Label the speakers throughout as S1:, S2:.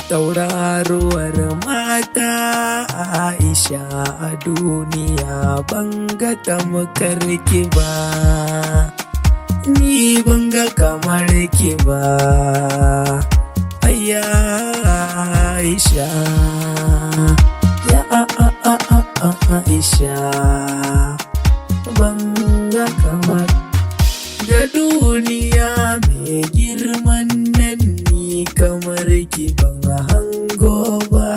S1: tauraruwar mata Aisha a duniya banga tamkar ki ba, ni banga kamar ki ba. Ayya Aisha, ya Aisha, banga kamar da duniya mai girman nan, ni kamar ki ban hango ba.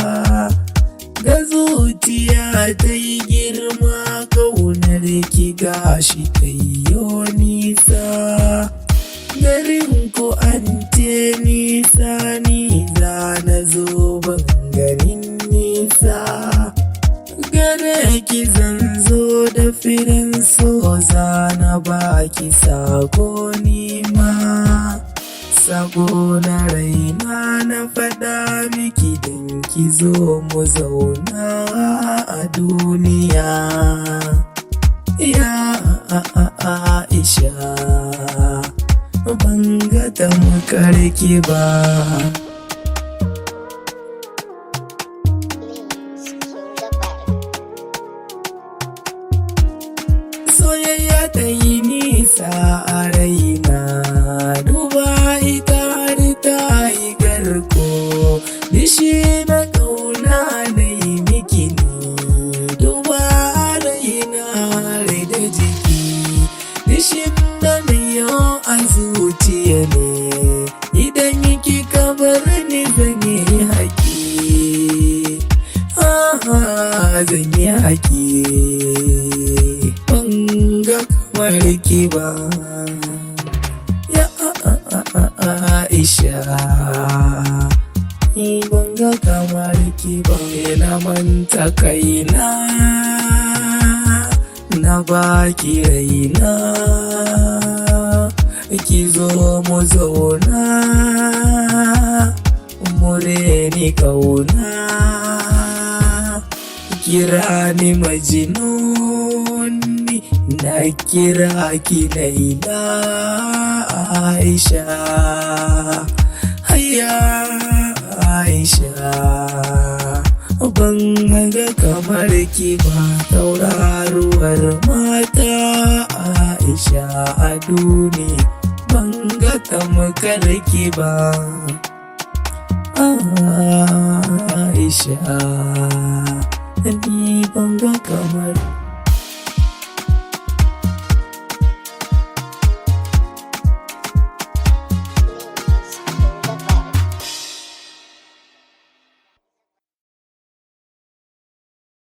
S1: Ga zuciya ta yi girma, kaunar ki gashi ta yi nisa. Garin ku an ce nisa, ni za na zo ban ganin nisa. Gare ki zan zo da firin so, za na baki sako nima. Sako na raina na faɗa miki don ki zo mu zauna a duniya. Ya Aisha, banga tamkar ki ba. Soyayya ta yi nisa a raina, duba ita har ta yi garko. Dishi na ƙauna na yi miki ni, duba raina rai da jiki. Dishin da na yau a zuciya ne, idan ki kabar ni zan yi haƙi. Zan yi haƙi, banga kamar ki ba. Ya Aisha, ni banga kamar ki ba. Na manta kaina, na baki raina. Ki zo mu zauna, mure ni kauna. Kira ni majnuni, na kira ki Laila Aisha. Hayya Aisha, ban ga kamar ki ba, tauraruwar mata Aisha a duniya ban ga tamkar ki ba. Aisha.